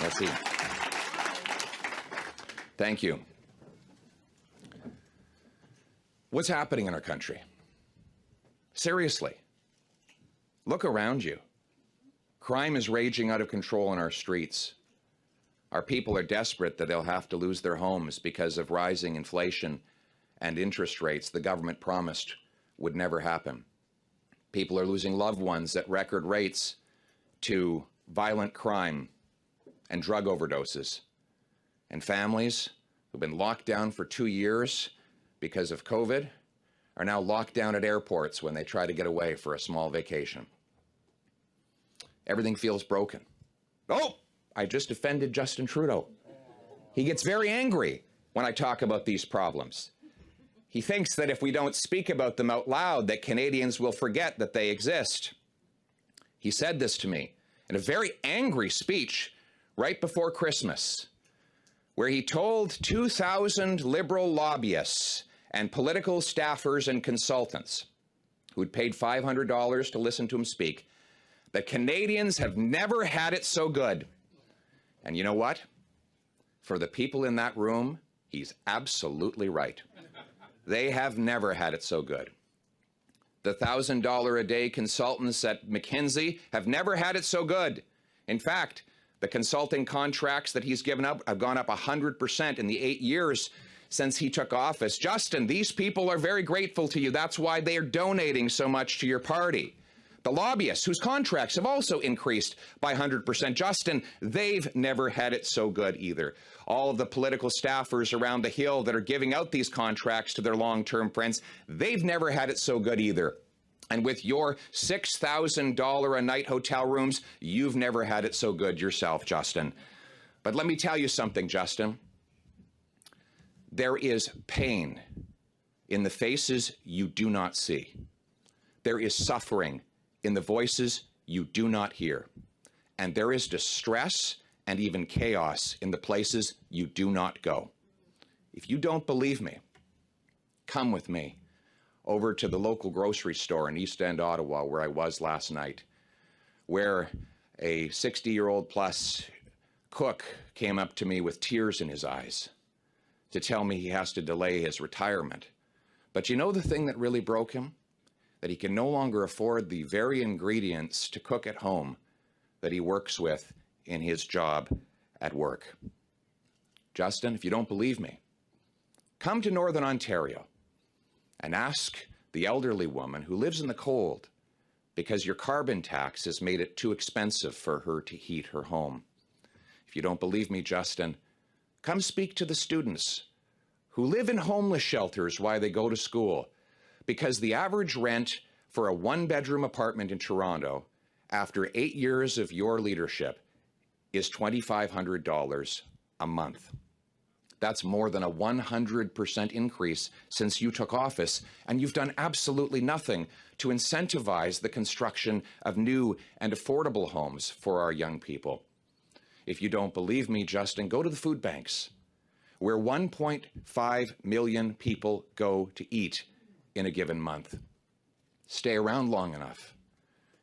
Merci. Thank you. What's happening in our country? Seriously, look around you. Crime is raging out of control in our streets. Our people are desperate that they'll have to lose their homes because of rising inflation and interest rates the government promised would never happen. People are losing loved ones at record rates to violent crime and drug overdoses. And families who've been locked down for 2 years because of COVID are now locked down at airports when they try to get away for a small vacation. Everything feels broken. Oh, I just offended Justin Trudeau. He gets very angry when I talk about these problems. He thinks that if we don't speak about them out loud, that Canadians will forget that they exist. He said this to me in a very angry speech right before Christmas, where he told 2,000 Liberal lobbyists and political staffers and consultants who'd paid $500 to listen to him speak that Canadians have never had it so good. And you know what? For the people in that room, he's absolutely right. They have never had it so good. The $1,000 a day consultants at McKinsey have never had it so good. In fact, the consulting contracts that he's given up have gone up 100% in the 8 years since he took office. Justin, these people are very grateful to you. That's why they are donating so much to your party. The lobbyists, whose contracts have also increased by 100%. Justin, they've never had it so good either. All of the political staffers around the Hill that are giving out these contracts to their long-term friends, they've never had it so good either. And with your $6,000 a night hotel rooms, you've never had it so good yourself, Justin. But let me tell you something, Justin. There is pain in the faces you do not see. There is suffering in the voices you do not hear. And there is distress and even chaos in the places you do not go. If you don't believe me, come with me over to the local grocery store in East End, Ottawa, where I was last night, where a 60-year-old plus cook came up to me with tears in his eyes to tell me he has to delay his retirement. But you know the thing that really broke him? That he can no longer afford the very ingredients to cook at home that he works with in his job at work. Justin, if you don't believe me, come to Northern Ontario and ask the elderly woman who lives in the cold because your carbon tax has made it too expensive for her to heat her home. If you don't believe me, Justin, come speak to the students who live in homeless shelters while they go to school, because the average rent for a one-bedroom apartment in Toronto after 8 years of your leadership is $2,500 a month. That's more than a 100% increase since you took office, and you've done absolutely nothing to incentivize the construction of new and affordable homes for our young people. If you don't believe me, Justin, go to the food banks, where 1.5 million people go to eat in a given month. Stay around long enough.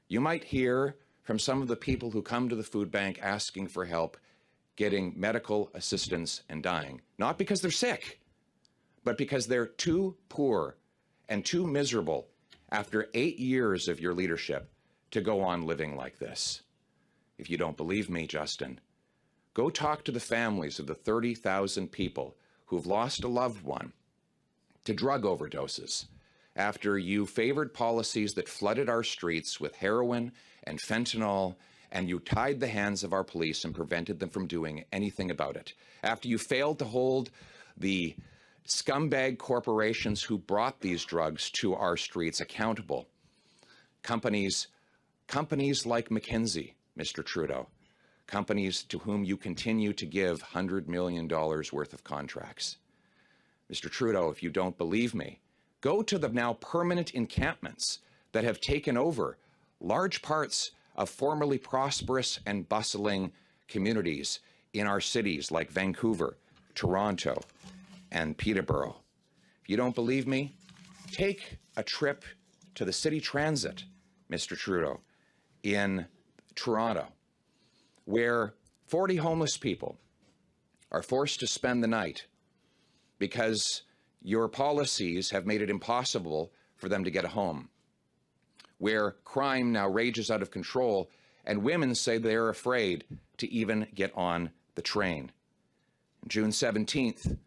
You might hear from some of the people who come to the food bank asking for help getting medical assistance and dying, not because they're sick, but because they're too poor and too miserable after 8 years of your leadership to go on living like this. If you don't believe me, Justin, go talk to the families of the 30,000 people who've lost a loved one to drug overdoses after you favored policies that flooded our streets with heroin and fentanyl, and you tied the hands of our police and prevented them from doing anything about it. After you failed to hold the scumbag corporations who brought these drugs to our streets accountable. Companies like McKinsey, Mr. Trudeau, companies to whom you continue to give $100 million worth of contracts. Mr. Trudeau, if you don't believe me, go to the now permanent encampments that have taken over large parts of formerly prosperous and bustling communities in our cities like Vancouver, Toronto, and Peterborough. If you don't believe me, take a trip to the city transit, Mr. Trudeau, in Toronto, where 40 homeless people are forced to spend the night because your policies have made it impossible for them to get a home, where crime now rages out of control, and women say they're afraid to even get on the train. June 17th,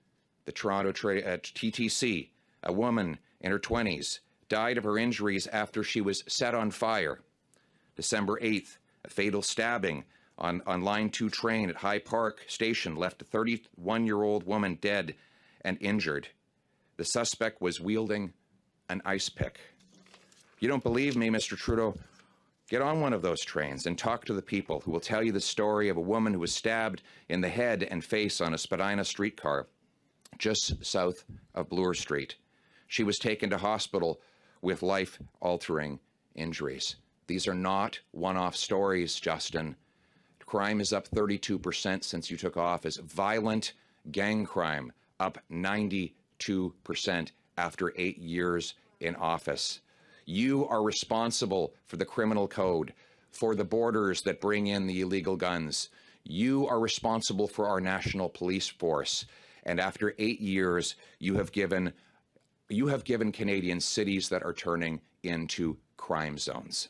the Toronto TTC, a woman in her 20s, died of her injuries after she was set on fire. December 8th, a fatal stabbing on Line 2 train at High Park Station left a 31-year-old woman dead and injured. The suspect was wielding an ice pick. If you don't believe me, Mr. Trudeau, get on one of those trains and talk to the people who will tell you the story of a woman who was stabbed in the head and face on a Spadina streetcar just south of Bloor Street. She was taken to hospital with life-altering injuries. These are not one-off stories, Justin. Crime is up 32% since you took office. Violent gang crime up 92% after 8 years in office. You are responsible for the criminal code, for the borders that bring in the illegal guns. You are responsible for our national police force. And after 8 years, you have given Canadians cities that are turning into crime zones.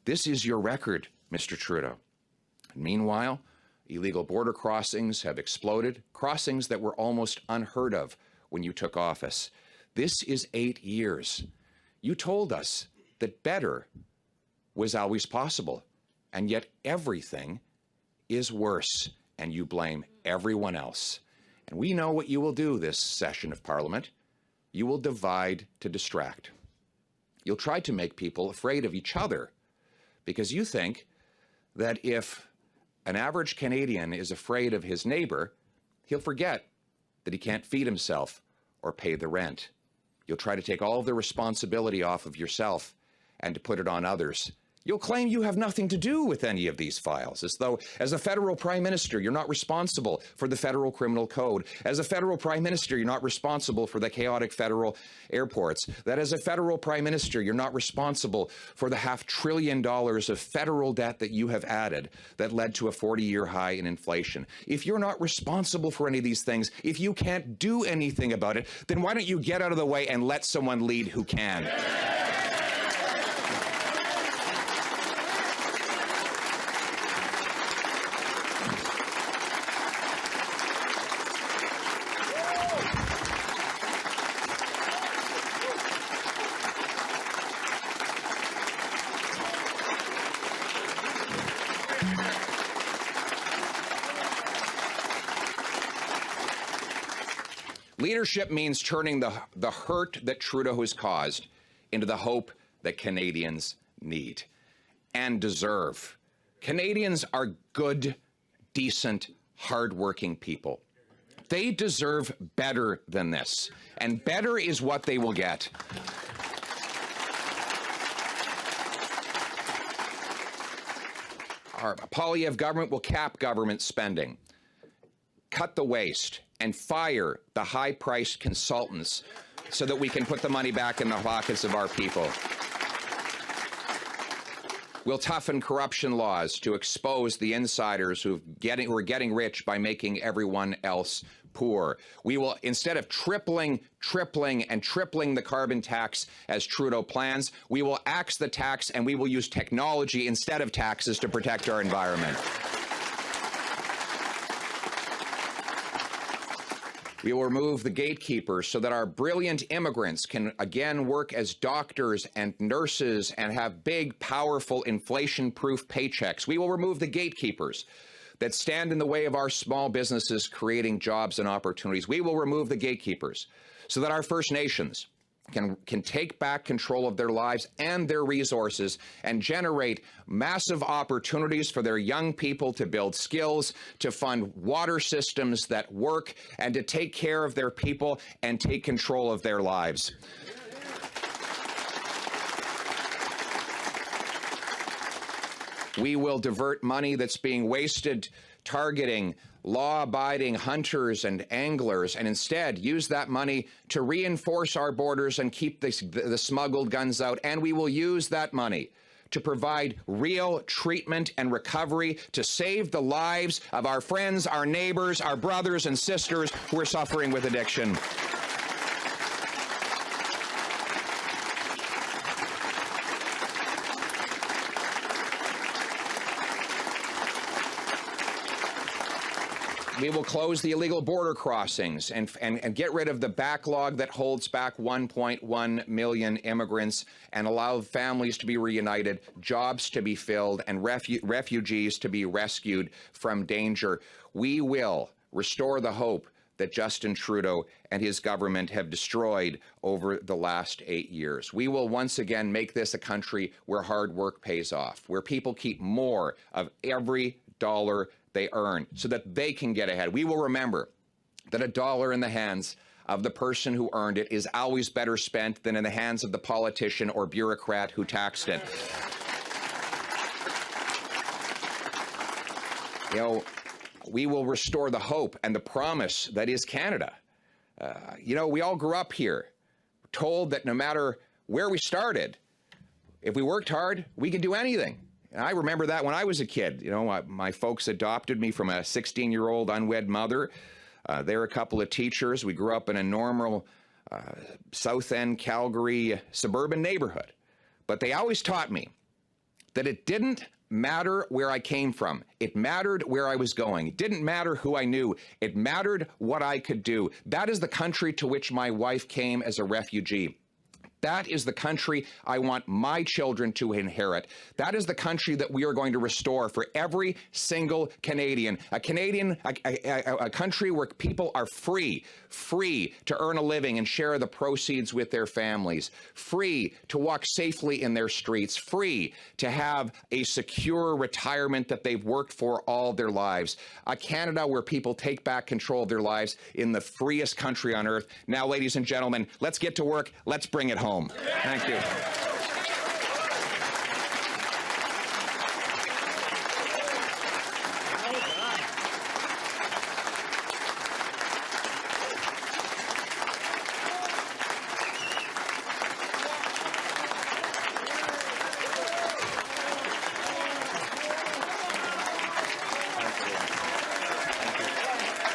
This is your record, Mr. Trudeau. Meanwhile, illegal border crossings have exploded, crossings that were almost unheard of when you took office. This is 8 years. You told us that better was always possible, and yet everything is worse, and you blame everyone else. And we know what you will do this session of Parliament. You will divide to distract. You'll try to make people afraid of each other, because you think that if an average Canadian is afraid of his neighbor, he'll forget that he can't feed himself or pay the rent. You'll try to take all of the responsibility off of yourself and to put it on others. You'll claim you have nothing to do with any of these files, as though as a federal prime minister, you're not responsible for the federal criminal code. As a federal prime minister, you're not responsible for the chaotic federal airports. That as a federal prime minister, you're not responsible for the $500 billion of federal debt that you have added that led to a 40-year high in inflation. If you're not responsible for any of these things, if you can't do anything about it, then why don't you get out of the way and let someone lead who can? Leadership means turning the hurt that Trudeau has caused into the hope that Canadians need and deserve. Canadians are good, decent, hardworking people. They deserve better than this, and better is what they will get. Our Poilievre government will cap government spending, cut the waste, and fire the high-priced consultants so that we can put the money back in the pockets of our people. We'll toughen corruption laws to expose the insiders who are getting rich by making everyone else poor. We will, instead of tripling the carbon tax as Trudeau plans, we will axe the tax, and we will use technology instead of taxes to protect our environment. We will remove the gatekeepers so that our brilliant immigrants can again work as doctors and nurses and have big, powerful, inflation-proof paychecks. We will remove the gatekeepers that stand in the way of our small businesses creating jobs and opportunities. We will remove the gatekeepers so that our First Nations can take back control of their lives and their resources and generate massive opportunities for their young people to build skills, to fund water systems that work, and to take care of their people and take control of their lives. We will divert money that's being wasted targeting law-abiding hunters and anglers, and instead use that money to reinforce our borders and keep the smuggled guns out. And we will use that money to provide real treatment and recovery to save the lives of our friends, our neighbors, our brothers and sisters who are suffering with addiction. We will close the illegal border crossings and get rid of the backlog that holds back 1.1 million immigrants and allow families to be reunited, jobs to be filled, and refugees to be rescued from danger. We will restore the hope that Justin Trudeau and his government have destroyed over the last 8 years. We will once again make this a country where hard work pays off, where people keep more of every dollar they earn so that they can get ahead. We will remember that a dollar in the hands of the person who earned it is always better spent than in the hands of the politician or bureaucrat who taxed it. You know, we will restore the hope and the promise that is Canada. You know, we all grew up here, told that no matter where we started, if we worked hard, we could do anything. And I remember that when I was a kid. You know, my folks adopted me from a 16-year-old unwed mother. They're a couple of teachers. We grew up in a normal South End, Calgary suburban neighborhood. But they always taught me that it didn't matter where I came from. It mattered where I was going. It didn't matter who I knew. It mattered what I could do. That is the country to which my wife came as a refugee. That is the country I want my children to inherit. That is the country that we are going to restore for every single Canadian. A country where people are free to earn a living and share the proceeds with their families, free to walk safely in their streets, free to have a secure retirement that they've worked for all their lives. A Canada where people take back control of their lives in the freest country on earth. Now, ladies and gentlemen, let's get to work. Let's bring it home. Thank you.